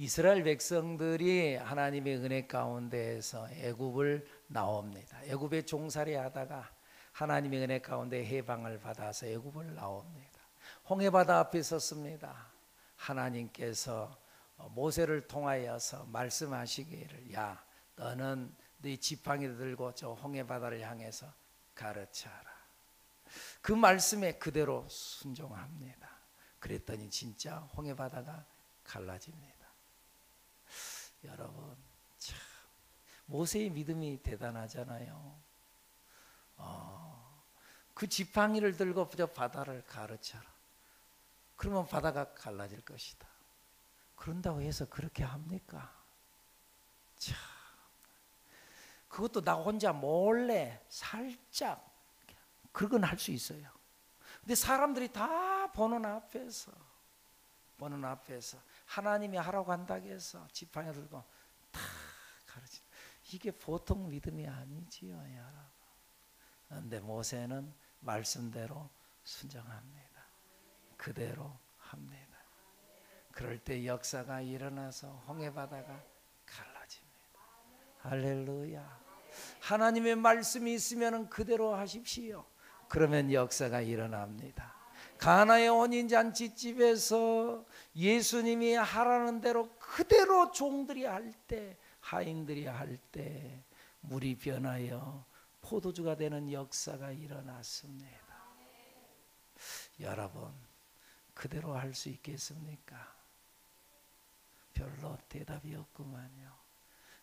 이스라엘 백성들이 하나님의 은혜 가운데에서 애굽을 나옵니다. 애굽에 종살이 하다가 하나님의 은혜 가운데 해방을 받아서 애굽을 나옵니다. 홍해바다 앞에 섰습니다. 하나님께서 모세를 통하여서 말씀하시기를, 야, 너는 네 지팡이를 들고 저 홍해바다를 향해서 가르쳐라. 그 말씀에 그대로 순종합니다. 그랬더니 진짜 홍해바다가 갈라집니다. 여러분, 참 모세의 믿음이 대단하잖아요. 그 지팡이를 들고 저 바다를 가르쳐라. 그러면 바다가 갈라질 것이다. 그런다고 해서 그렇게 합니까? 참, 그것도 나 혼자 몰래 살짝 그건 할 수 있어요. 근데 사람들이 다 보는 앞에서 하나님이 하라고 한다고 해서 지팡이 들고 다 가르쳐. 이게 보통 믿음이 아니지요, 여러분. 그런데 모세는 말씀대로 순종합니다. 그대로 합니다. 그럴 때 역사가 일어나서 홍해바다가 갈라집니다. 할렐루야. 하나님의 말씀이 있으면 그대로 하십시오. 그러면 역사가 일어납니다. 가나의 혼인잔치집에서 예수님이 하라는 대로 그대로 종들이 할 때, 하인들이 할 때 물이 변하여 포도주가 되는 역사가 일어났습니다. 여러분, 그대로 할 수 있겠습니까? 별로 대답이 없구만요.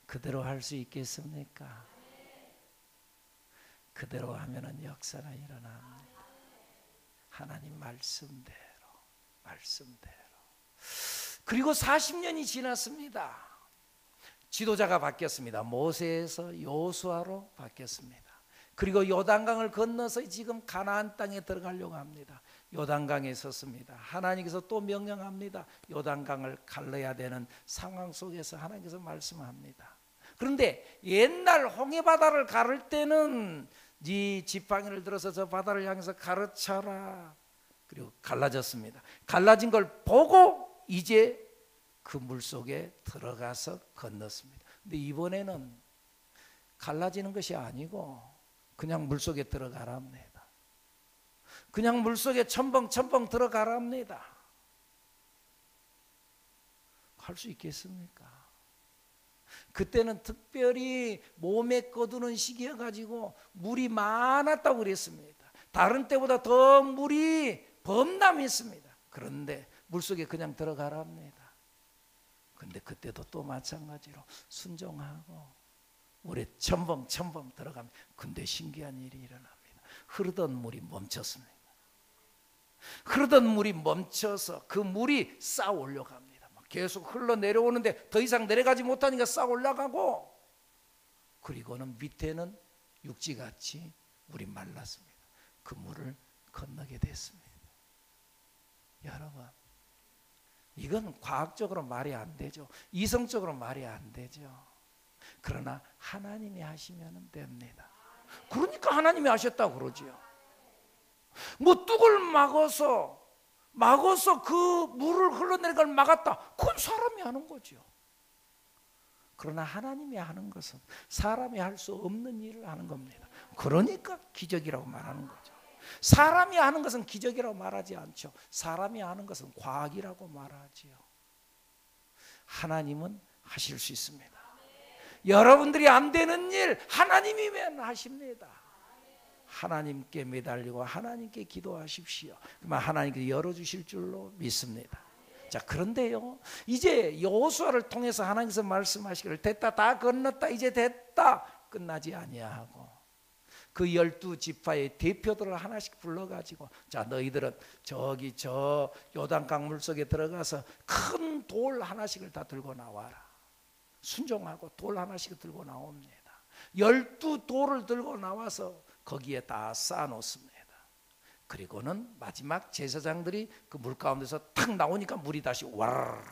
그대로 할 수 있겠습니까? 그대로 하면은 역사가 일어납니다. 하나님 말씀대로. 그리고 40년이 지났습니다. 지도자가 바뀌었습니다. 모세에서 여호수아로 바뀌었습니다. 그리고 요단강을 건너서 지금 가나안 땅에 들어가려고 합니다. 요단강에 섰습니다. 하나님께서 또 명령합니다. 요단강을 갈라야 되는 상황 속에서 하나님께서 말씀합니다. 그런데 옛날 홍해바다를 가를 때는 네 지팡이를 들어서 저 바다를 향해서 가르쳐라. 그리고 갈라졌습니다. 갈라진 걸 보고 이제 그 물속에 들어가서 건넜습니다. 근데 이번에는 갈라지는 것이 아니고 그냥 물속에 들어가랍니다. 그냥 물속에 첨벙첨벙 들어가랍니다. 할 수 있겠습니까? 그때는 특별히 몸에 거두는 시기여가지고 물이 많았다고 그랬습니다. 다른 때보다 더 물이 범람했습니다. 그런데 물속에 그냥 들어가랍니다. 근데 그때도 또 마찬가지로 순종하고 물에 첨벙첨벙 들어갑니다. 근데 신기한 일이 일어납니다. 흐르던 물이 멈췄습니다. 흐르던 물이 멈춰서 그 물이 쌓아 올려갑니다. 계속 흘러내려오는데 더 이상 내려가지 못하니까 쌓아 올라가고, 그리고는 밑에는 육지같이 물이 말랐습니다. 그 물을 건너게 됐습니다. 여러분, 이건 과학적으로 말이 안 되죠. 이성적으로 말이 안 되죠. 그러나 하나님이 하시면 됩니다. 그러니까 하나님이 하셨다고 그러지요. 뭐 뚝을 막아서 그 물을 흘러내리는 걸 막았다. 그건 사람이 하는 거죠. 그러나 하나님이 하는 것은 사람이 할 수 없는 일을 하는 겁니다. 그러니까 기적이라고 말하는 거죠. 사람이 하는 것은 기적이라고 말하지 않죠. 사람이 하는 것은 과학이라고 말하지요. 하나님은 하실 수 있습니다. 여러분들이 안 되는 일 하나님이면 하십니다. 하나님께 매달리고 하나님께 기도하십시오. 그러면 하나님께 열어주실 줄로 믿습니다. 자, 그런데요, 이제 여호수아를 통해서 하나님께서 말씀하시기를 됐다, 다 건넜다, 이제 됐다, 끝나지 아니하고 그 12지파의 대표들을 하나씩 불러가지고, 자, 너희들은 저기 저 요단강 물속에 들어가서 큰 돌 하나씩을 다 들고 나와라. 순종하고 돌 하나씩 들고 나옵니다. 12돌을 들고 나와서 거기에 다 쌓아놓습니다. 그리고는 마지막 제사장들이 그 물 가운데서 탁 나오니까 물이 다시 와르르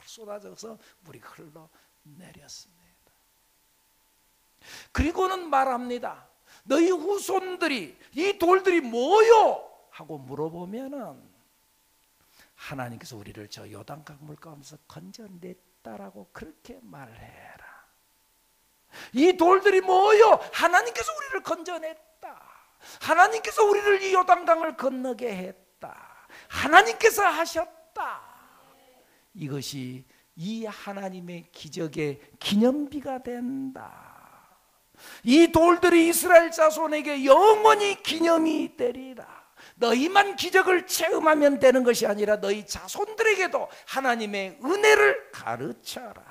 쏟아져서 물이 흘러내렸습니다. 그리고는 말합니다. 너희 후손들이 이 돌들이 뭐요? 하고 물어보면은 하나님께서 우리를 저 요단강 물 가운데서 건져냈다 하셨다라고 그렇게 말해라. 이 돌들이 뭐요? 하나님께서 우리를 건져냈다. 하나님께서 우리를 이 요단강을 건너게 했다. 하나님께서 하셨다. 이것이 이 하나님의 기적의 기념비가 된다. 이 돌들이 이스라엘 자손에게 영원히 기념이 되리라. 너희만 기적을 체험하면 되는 것이 아니라 너희 자손들에게도 하나님의 은혜를 가르쳐라.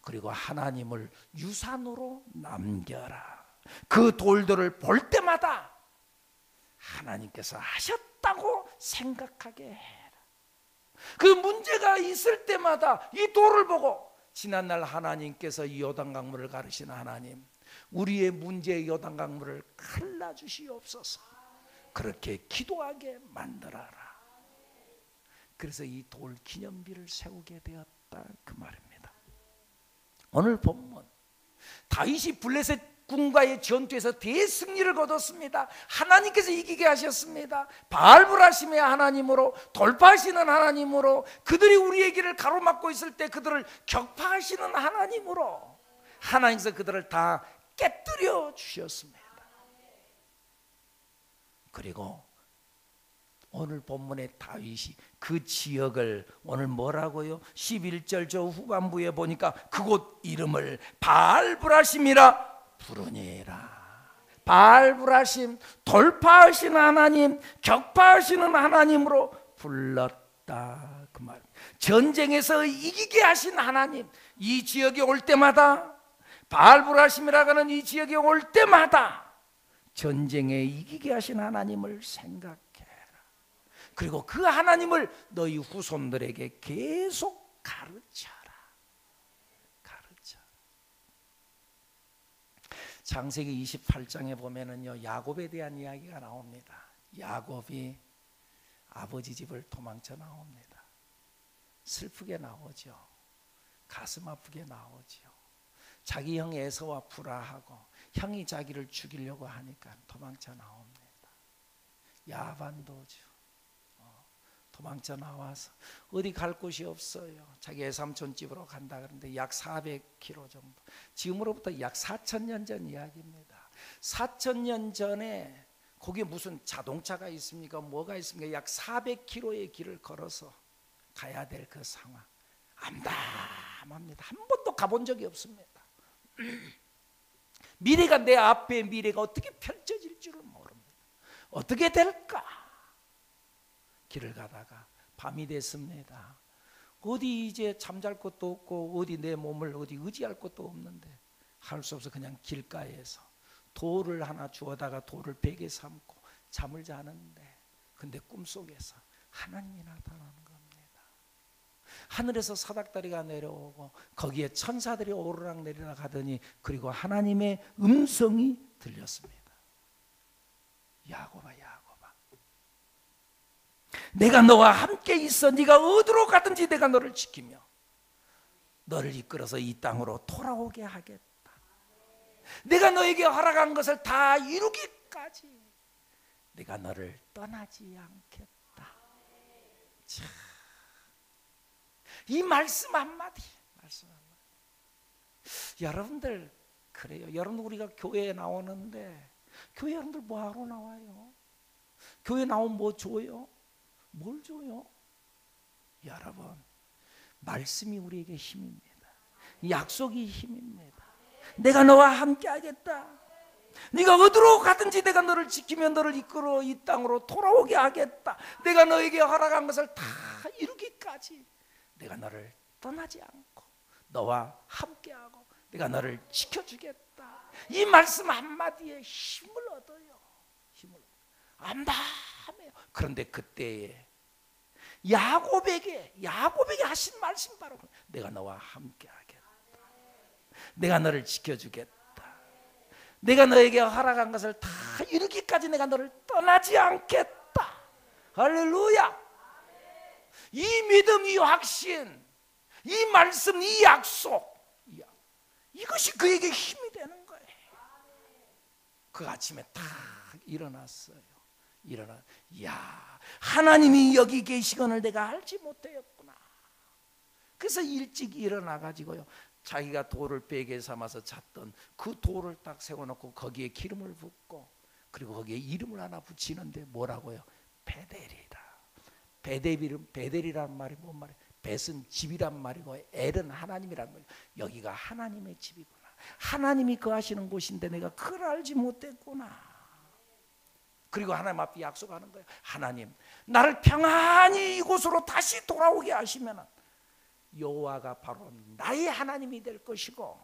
그리고 하나님을 유산으로 남겨라. 그 돌들을 볼 때마다 하나님께서 하셨다고 생각하게 해라. 그 문제가 있을 때마다 이 돌을 보고 지난날 하나님께서 이 요단강물을 가르신 하나님, 우리의 문제의 요단강물을 갈라주시옵소서. 그렇게 기도하게 만들어라. 그래서 이 돌 기념비를 세우게 되었다, 그 말입니다. 오늘 본문 다윗이 블레셋 군과의 전투에서 대승리를 거뒀습니다. 하나님께서 이기게 하셨습니다. 바알브라심의 하나님으로, 돌파하시는 하나님으로, 그들이 우리의 길을 가로막고 있을 때 그들을 격파하시는 하나님으로 하나님께서 그들을 다 깨뜨려 주셨습니다. 그리고 오늘 본문의 다윗이 그 지역을 오늘 뭐라고요? 11절 저 후반부에 보니까 그곳 이름을 바알브라심이라 부르니라. 바알브라심, 돌파하시는 하나님, 격파하시는 하나님으로 불렀다, 그 말. 전쟁에서 이기게 하신 하나님, 이 지역에 올 때마다, 바알브라심이라고 하는 이 지역에 올 때마다 전쟁에 이기게 하신 하나님을 생각해라. 그리고 그 하나님을 너희 후손들에게 계속 가르쳐라. 창세기 28장에 보면은요, 야곱에 대한 이야기가 나옵니다. 야곱이 아버지 집을 도망쳐 나옵니다. 슬프게 나오죠. 가슴 아프게 나오죠. 자기 형 에서와 불화하고 형이 자기를 죽이려고 하니까 도망쳐 나옵니다. 야반도주. 도망쳐 나와서 어디 갈 곳이 없어요. 자기 외삼촌 집으로 간다 그러는데 약 400km 정도. 지금으로부터 약 4,000년 전 이야기입니다. 4,000년 전에 거기에 무슨 자동차가 있습니까? 뭐가 있습니까? 약 400km의 길을 걸어서 가야 될 그 상황. 암담합니다. 한 번도 가본 적이 없습니다. 미래가, 내 앞에 미래가 어떻게 펼쳐질 줄을 모릅니다. 어떻게 될까? 길을 가다가 밤이 됐습니다. 어디 이제 잠잘 곳도 없고 어디 내 몸을 어디 의지할 곳도 없는데 할 수 없어 그냥 길가에서 돌을 하나 주워다가 돌을 베개 삼고 잠을 자는데, 근데 꿈속에서 하나님이 나타나는 겁니다. 하늘에서 사닥다리가 내려오고 거기에 천사들이 오르락 내리락 하더니, 그리고 하나님의 음성이 들렸습니다. 야곱아, 야곱아, 내가 너와 함께 있어. 네가 어디로 가든지 내가 너를 지키며 너를 이끌어서 이 땅으로 돌아오게 하겠다. 내가 너에게 허락한 것을 다 이루기까지 내가 너를 떠나지 않겠다. 참, 이 말씀 한마디, 여러분들 그래요. 여러분, 우리가 교회에 나오는데 교회 여러분들 뭐하러 나와요? 교회 나오면 뭐 줘요? 뭘 줘요? 여러분, 말씀이 우리에게 힘입니다. 약속이 힘입니다. 내가 너와 함께 하겠다. 네가 어디로 가든지 내가 너를 지키며 너를 이끌어 이 땅으로 돌아오게 하겠다. 내가 너에게 허락한 것을 다 이루기까지 내가 너를 떠나지 않고 너와 함께하고 내가 너를 지켜주겠다. 이 말씀 한마디에 힘을 얻어요. 힘을 암담해요. 그런데 그때에 야곱에게 하신 말씀, 바로 내가 너와 함께 하겠다. 내가 너를 지켜주겠다. 내가 너에게 허락한 것을 다 이루기까지 내가 너를 떠나지 않겠다. 할렐루야. 이 믿음, 이 확신, 이 말씀, 이 약속, 이것이 그에게 힘이 되는 거예요. 그 아침에 딱 일어났어요. 이야, 하나님이 여기 계시건을 내가 알지 못하였구나. 그래서 일찍 일어나 가지고요, 자기가 돌을 베개 삼아서 잤던 그 돌을 딱 세워놓고 거기에 기름을 붓고, 그리고 거기에 이름을 하나 붙이는데 뭐라고요? 베델이라. 베델이란 말이 뭔 말이에요? 벳은 집이란 말이고 엘은 하나님이란 말이에요. 여기가 하나님의 집이구나. 하나님이 거하시는 곳인데 내가 그걸 알지 못했구나. 그리고 하나님 앞에 약속하는 거예요. 하나님, 나를 평안히 이곳으로 다시 돌아오게 하시면 여호와가 바로 나의 하나님이 될 것이고,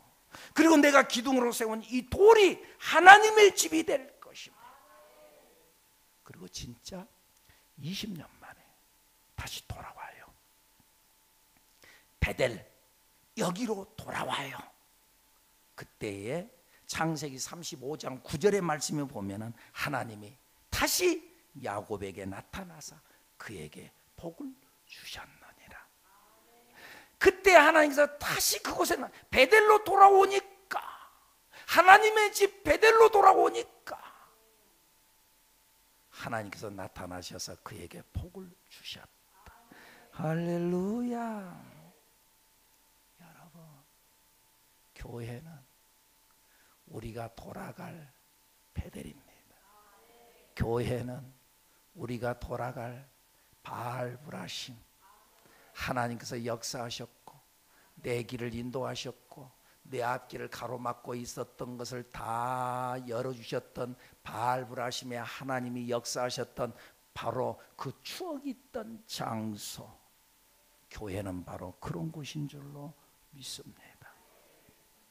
그리고 내가 기둥으로 세운 이 돌이 하나님의 집이 될 것입니다. 그리고 진짜 20년 만에 다시 돌아와요. 베델, 여기로 돌아와요. 그때에 창세기 35장 9절의 말씀을 보면은 하나님이 다시 야곱에게 나타나서 그에게 복을 주셨느니라. 그때 하나님께서 다시 그곳에 베델로 돌아오니까, 하나님의 집 베델로 돌아오니까 하나님께서 나타나셔서 그에게 복을 주셨다. 할렐루야. 여러분, 교회는 우리가 돌아갈 베델입니다. 교회는 우리가 돌아갈 바알브라심. 하나님께서 역사하셨고 내 길을 인도하셨고 내 앞길을 가로막고 있었던 것을 다 열어주셨던 바알브라심의 하나님이 역사하셨던 바로 그 추억이 있던 장소, 교회는 바로 그런 곳인 줄로 믿습니다.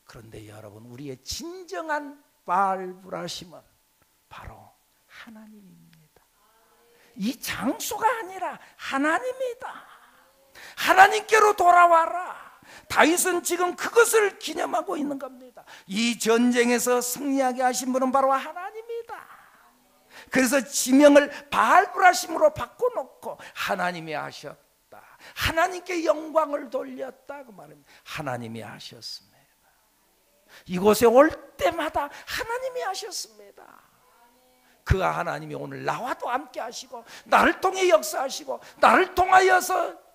그런데 여러분, 우리의 진정한 바알브라심은 바로 하나님입니다. 이 장소가 아니라 하나님이다. 하나님께로 돌아와라. 다윗은 지금 그것을 기념하고 있는 겁니다. 이 전쟁에서 승리하게 하신 분은 바로 하나님이다. 그래서 지명을 바알브라심으로 바꿔놓고 하나님이 하셨다, 하나님께 영광을 돌렸다, 그 말입니다. 하나님이 하셨습니다. 이곳에 올 때마다 하나님이 하셨습니다. 그 하나님이 오늘 나와도 함께 하시고 나를 통해 역사하시고 나를 통하여서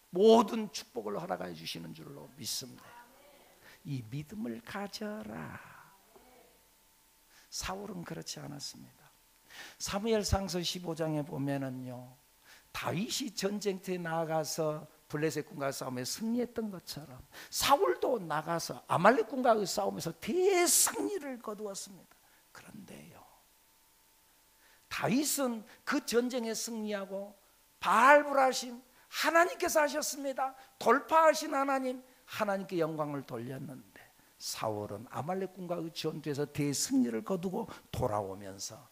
모든 축복을 허락해 주시는 줄로 믿습니다. 이 믿음을 가져라. 사울은 그렇지 않았습니다. 사무엘상서 15장에 보면은요, 다윗이 전쟁터에 나가서 블레셋 군과의 싸움에 승리했던 것처럼 사울도 나가서 아말렉 군과의 싸움에서 대승리를 거두었습니다. 그런데요, 다윗은 그 전쟁에 승리하고 바알브라심 하나님께서 하셨습니다. 돌파하신 하나님, 하나님께 영광을 돌렸는데 사울은 아말렉 군과의 전투에서 대승리를 거두고 돌아오면서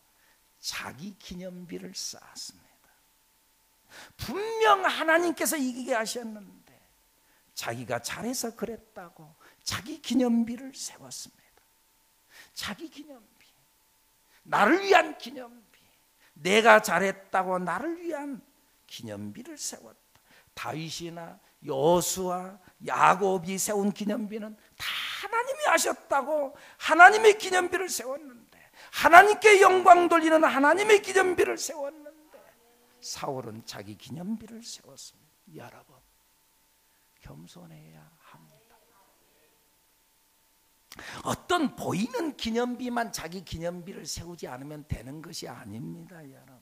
자기 기념비를 쌓았습니다. 분명 하나님께서 이기게 하셨는데 자기가 잘해서 그랬다고 자기 기념비를 세웠습니다. 자기 기념비, 나를 위한 기념비, 내가 잘했다고 나를 위한 기념비를 세웠다. 다윗이나 여호수아, 야곱이 세운 기념비는 다 하나님이 하셨다고 하나님의 기념비를 세웠는데, 하나님께 영광 돌리는 하나님의 기념비를 세웠는데 사울은 자기 기념비를 세웠습니다. 여러분, 겸손해야 합니다. 어떤 보이는 기념비만 자기 기념비를 세우지 않으면 되는 것이 아닙니다. 여러분,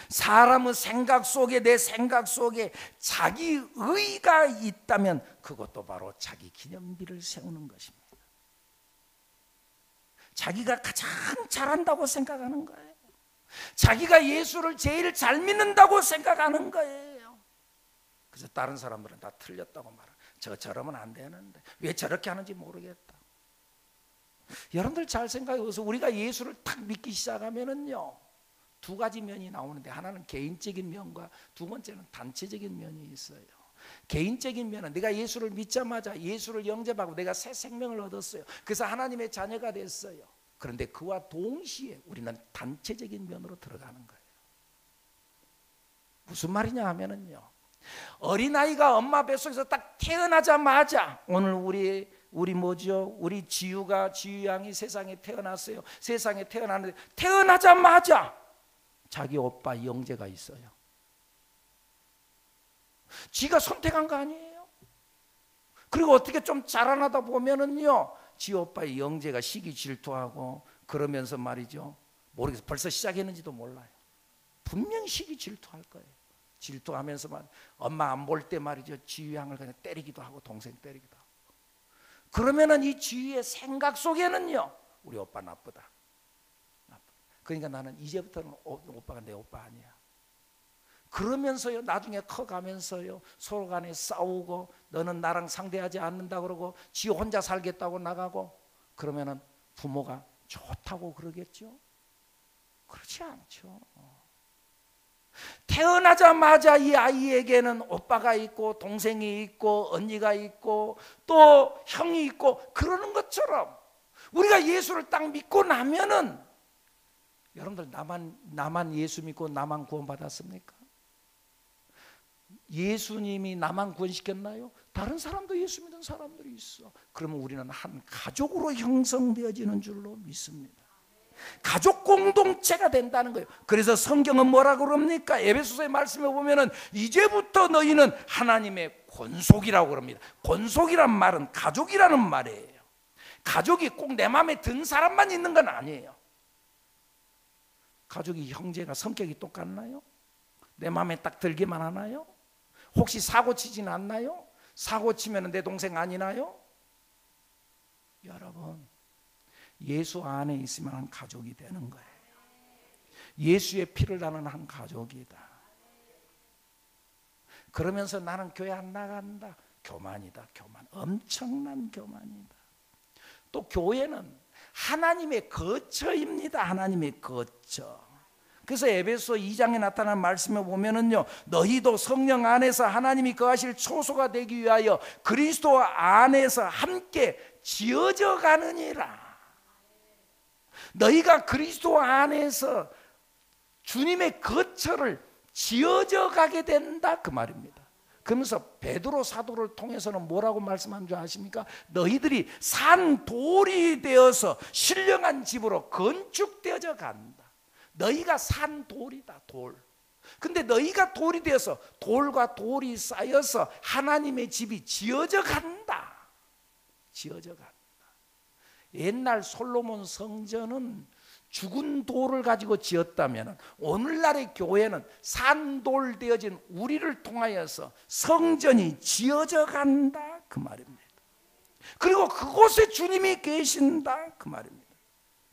사람의 생각 속에, 내 생각 속에 자기 의가 있다면 그것도 바로 자기 기념비를 세우는 것입니다. 자기가 가장 잘한다고 생각하는 거예요. 자기가 예수를 제일 잘 믿는다고 생각하는 거예요. 그래서 다른 사람들은 다 틀렸다고 말해요. 저러면 안 되는데 왜 저렇게 하는지 모르겠다. 여러분들 잘 생각해보세요. 우리가 예수를 딱 믿기 시작하면은요, 두 가지 면이 나오는데, 하나는 개인적인 면과 두 번째는 단체적인 면이 있어요. 개인적인 면은 내가 예수를 믿자마자 예수를 영접하고 내가 새 생명을 얻었어요. 그래서 하나님의 자녀가 됐어요. 그런데 그와 동시에 우리는 단체적인 면으로 들어가는 거예요. 무슨 말이냐 하면은요, 어린아이가 엄마 뱃속에서 딱 태어나자마자, 오늘 우리 지유 양이 세상에 태어났어요. 세상에 태어났는데 태어나자마자 자기 오빠 영재가 있어요. 지가 선택한 거 아니에요. 그리고 어떻게 좀 자라나다 보면은요, 지 오빠의 영재가 시기 질투하고 그러면서 말이죠, 모르겠어, 벌써 시작했는지도 몰라요. 분명 시기 질투할 거예요. 질투하면서만 엄마 안 볼 때 말이죠, 지휘양을 그냥 때리기도 하고 동생 때리기도 하고. 그러면은 이 지휘의 생각 속에는요, 우리 오빠 나쁘다. 그러니까 나는 이제부터는 오빠가 내 오빠 아니야. 그러면서요, 나중에 커가면서요, 서로 간에 싸우고 너는 나랑 상대하지 않는다 그러고 지 혼자 살겠다고 나가고, 그러면은 부모가 좋다고 그러겠죠? 그렇지 않죠. 태어나자마자 이 아이에게는 오빠가 있고 동생이 있고 언니가 있고 또 형이 있고 그러는 것처럼 우리가 예수를 딱 믿고 나면은, 여러분들 나만 예수 믿고 나만 구원받았습니까? 예수님이 나만 구원시켰나요? 다른 사람도 예수 믿는 사람들이 있어. 그러면 우리는 한 가족으로 형성되어지는 줄로 믿습니다. 가족 공동체가 된다는 거예요. 그래서 성경은 뭐라고 그럽니까? 에베소서의 말씀에 보면은 이제부터 너희는 하나님의 권속이라고 그럽니다. 권속이란 말은 가족이라는 말이에요. 가족이 꼭 내 마음에 든 사람만 있는 건 아니에요. 가족이 형제가 성격이 똑같나요? 내 마음에 딱 들기만 하나요? 혹시 사고 치진 않나요? 사고 치면 내 동생 아니나요? 여러분, 예수 안에 있으면 한 가족이 되는 거예요. 예수의 피를 나는 한 가족이다. 그러면서 나는 교회 안 나간다. 교만이다. 교만. 엄청난 교만이다. 또 교회는 하나님의 거처입니다. 하나님의 거처. 그래서 에베소 2장에 나타난 말씀에 보면은요, 너희도 성령 안에서 하나님이 거하실 초소가 되기 위하여 그리스도 안에서 함께 지어져 가느니라. 너희가 그리스도 안에서 주님의 거처를 지어져 가게 된다, 그 말입니다. 그러면서 베드로 사도를 통해서는 뭐라고 말씀한 줄 아십니까? 너희들이 산 돌이 되어서 신령한 집으로 건축되어져 간다. 너희가 산 돌이다, 돌. 근데 너희가 돌이 되어서 돌과 돌이 쌓여서 하나님의 집이 지어져 간다. 지어져 간다. 옛날 솔로몬 성전은 죽은 돌을 가지고 지었다면 오늘날의 교회는 산돌 되어진 우리를 통하여서 성전이 지어져 간다, 그 말입니다. 그리고 그곳에 주님이 계신다, 그 말입니다.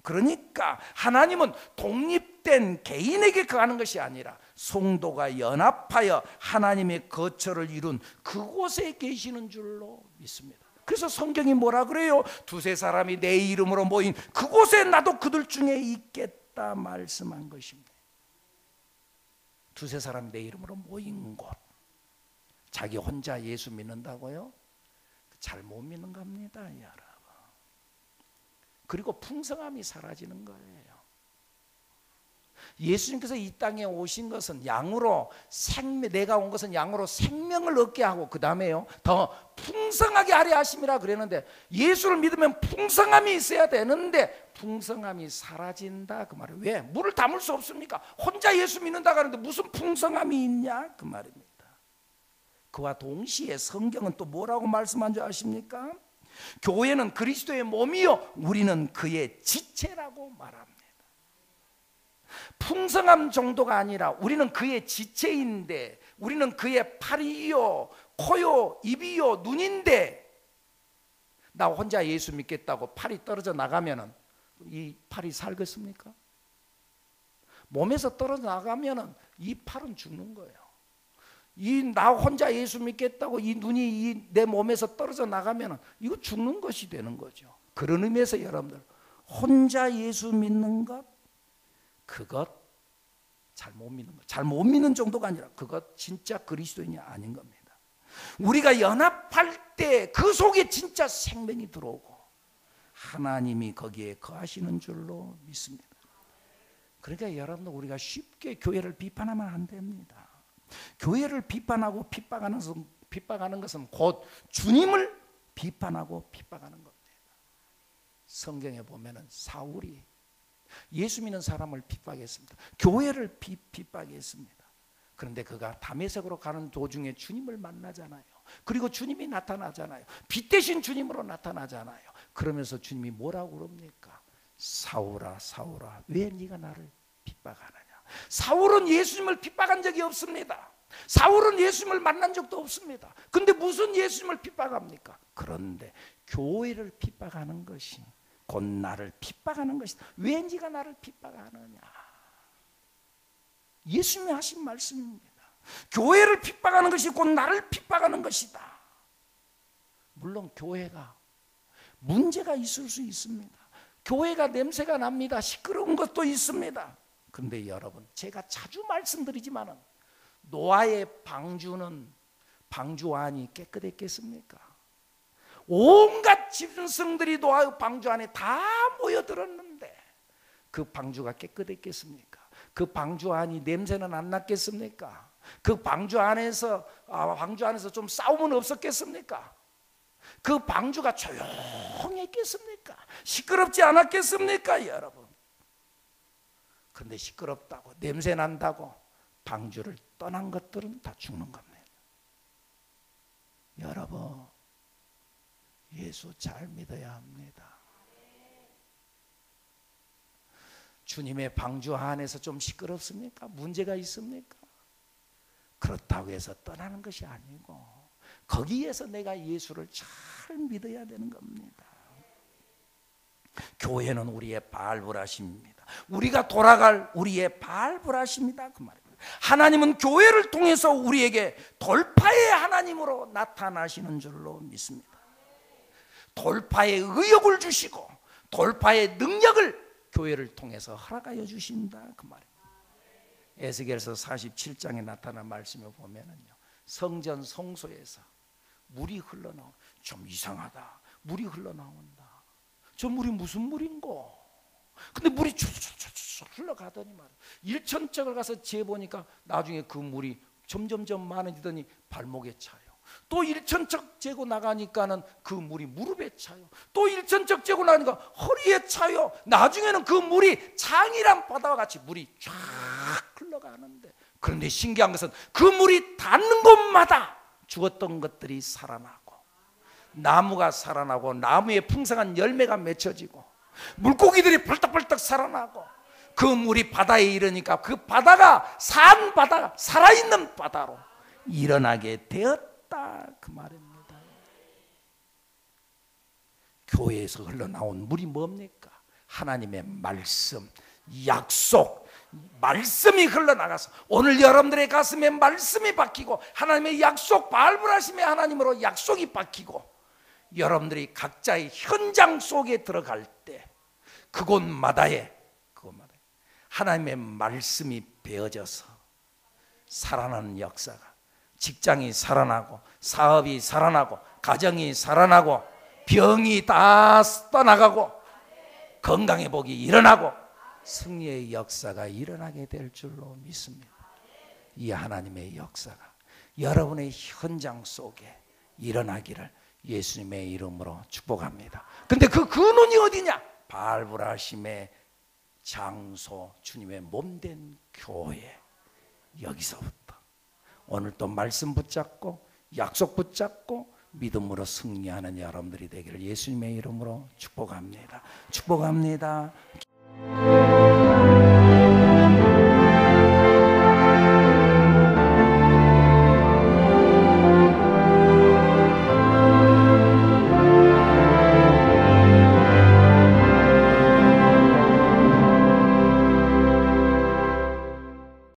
그러니까 하나님은 독립된 개인에게 거하는 것이 아니라 성도가 연합하여 하나님의 거처를 이룬 그곳에 계시는 줄로 믿습니다. 그래서 성경이 뭐라 그래요? 두세 사람이 내 이름으로 모인 그곳에 나도 그들 중에 있겠다 말씀한 것입니다. 두세 사람이 내 이름으로 모인 곳. 자기 혼자 예수 믿는다고요? 잘 못 믿는 겁니다, 여러분. 그리고 풍성함이 사라지는 거예요. 예수님께서 이 땅에 오신 것은 양으로 내가 온 것은 양으로 생명을 얻게 하고 그 다음에요 더 풍성하게 하려 하심이라 그랬는데, 예수를 믿으면 풍성함이 있어야 되는데 풍성함이 사라진다, 그 말이에요. 왜? 물을 담을 수 없습니까? 혼자 예수 믿는다 그러는데 무슨 풍성함이 있냐, 그 말입니다. 그와 동시에 성경은 또 뭐라고 말씀한 줄 아십니까? 교회는 그리스도의 몸이요 우리는 그의 지체라고 말합니다. 풍성함 정도가 아니라 우리는 그의 지체인데, 우리는 그의 팔이요 코요 입이요 눈인데, 나 혼자 예수 믿겠다고 팔이 떨어져 나가면은 이 팔이 살겠습니까? 몸에서 떨어져 나가면은 이 팔은 죽는 거예요. 나 혼자 예수 믿겠다고 이 눈이 내 몸에서 떨어져 나가면 이거 죽는 것이 되는 거죠. 그런 의미에서 여러분들, 혼자 예수 믿는 것, 그것 잘 못 믿는 것, 잘 못 믿는 정도가 아니라 그것 진짜 그리스도인이 아닌 겁니다. 우리가 연합할 때 그 속에 진짜 생명이 들어오고 하나님이 거기에 거하시는 줄로 믿습니다. 그러니까 여러분들, 우리가 쉽게 교회를 비판하면 안 됩니다. 교회를 비판하고 핍박하는 것은 곧 주님을 비판하고 핍박하는 겁니다. 성경에 보면은 사울이 예수 믿는 사람을 핍박했습니다. 교회를 핍박했습니다. 그런데 그가 다메섹으로 가는 도중에 주님을 만나잖아요. 그리고 주님이 나타나잖아요. 빛 대신 주님으로 나타나잖아요. 그러면서 주님이 뭐라고 그럽니까? 사울아 사울아 왜 네가 나를 핍박하느냐. 사울은 예수님을 핍박한 적이 없습니다. 사울은 예수님을 만난 적도 없습니다. 근데 무슨 예수님을 핍박합니까? 그런데 교회를 핍박하는 것이 곧 나를 핍박하는 것이다. 왜 네가 나를 핍박하느냐. 예수님이 하신 말씀입니다. 교회를 핍박하는 것이 곧 나를 핍박하는 것이다. 물론 교회가 문제가 있을 수 있습니다. 교회가 냄새가 납니다. 시끄러운 것도 있습니다. 그런데 여러분, 제가 자주 말씀드리지만은 노아의 방주는 방주 안이 깨끗했겠습니까? 온갖 짐승들이 노아의 방주 안에 다 모여들었는데 그 방주가 깨끗했겠습니까? 그 방주 안이 냄새는 안 났겠습니까? 그 방주 안에서 좀 싸움은 없었겠습니까? 그 방주가 조용했겠습니까? 시끄럽지 않았겠습니까, 여러분? 그런데 시끄럽다고 냄새 난다고 방주를 떠난 것들은 다 죽는 겁니다. 여러분, 예수 잘 믿어야 합니다. 주님의 방주 안에서 좀 시끄럽습니까? 문제가 있습니까? 그렇다고 해서 떠나는 것이 아니고 거기에서 내가 예수를 잘 믿어야 되는 겁니다. 교회는 우리의 발부라심입니다. 우리가 돌아갈 우리의 발부라심이다 그 말입니다. 하나님은 교회를 통해서 우리에게 돌파의 하나님으로 나타나시는 줄로 믿습니다. 돌파의 의욕을 주시고 돌파의 능력을 교회를 통해서 허락하여 주신다 그 말입니다. 에스겔서 47장에 나타난 말씀을 보면은요, 성전 성소에서 물이 흘러나오. 좀 이상하다. 물이 흘러나온다. 저 물이 무슨 물인고? 근데 물이 쭉 흘러가더니 말이야. 1,000척을 가서 재보니까 나중에 그 물이 점점점 많아지더니 발목에 차요. 또 1,000척 재고 나가니까는 그 물이 무릎에 차요. 또 1,000척 재고 나가니까 허리에 차요. 나중에는 그 물이 장이랑 바다와 같이 물이 쫙 흘러가는데, 그런데 신기한 것은 그 물이 닿는 곳마다 죽었던 것들이 살아나고 나무가 살아나고 나무에 풍성한 열매가 맺혀지고 물고기들이 벌떡벌떡 살아나고 그 물이 바다에 이르니까 그 바다가 산 바다가 살아있는 바다로 일어나게 되었다 그 말입니다. 교회에서 흘러나온 물이 뭡니까? 하나님의 말씀, 약속, 말씀이 흘러나가서 오늘 여러분들의 가슴에 말씀이 박히고 하나님의 약속, 발부하심의 하나님으로 약속이 박히고 여러분들이 각자의 현장 속에 들어갈 때 그곳마다에 하나님의 말씀이 베어져서 살아나는 역사가, 직장이 살아나고 사업이 살아나고 가정이 살아나고 병이 다 떠나가고 건강의 복이 일어나고 승리의 역사가 일어나게 될 줄로 믿습니다. 이 하나님의 역사가 여러분의 현장 속에 일어나기를 예수님의 이름으로 축복합니다. 근데 그 근원이 어디냐? 발부하심의 장소, 주님의 몸된 교회, 여기서부터 오늘 또 말씀 붙잡고 약속 붙잡고 믿음으로 승리하는 여러분들이 되기를 예수님의 이름으로 축복합니다. 축복합니다.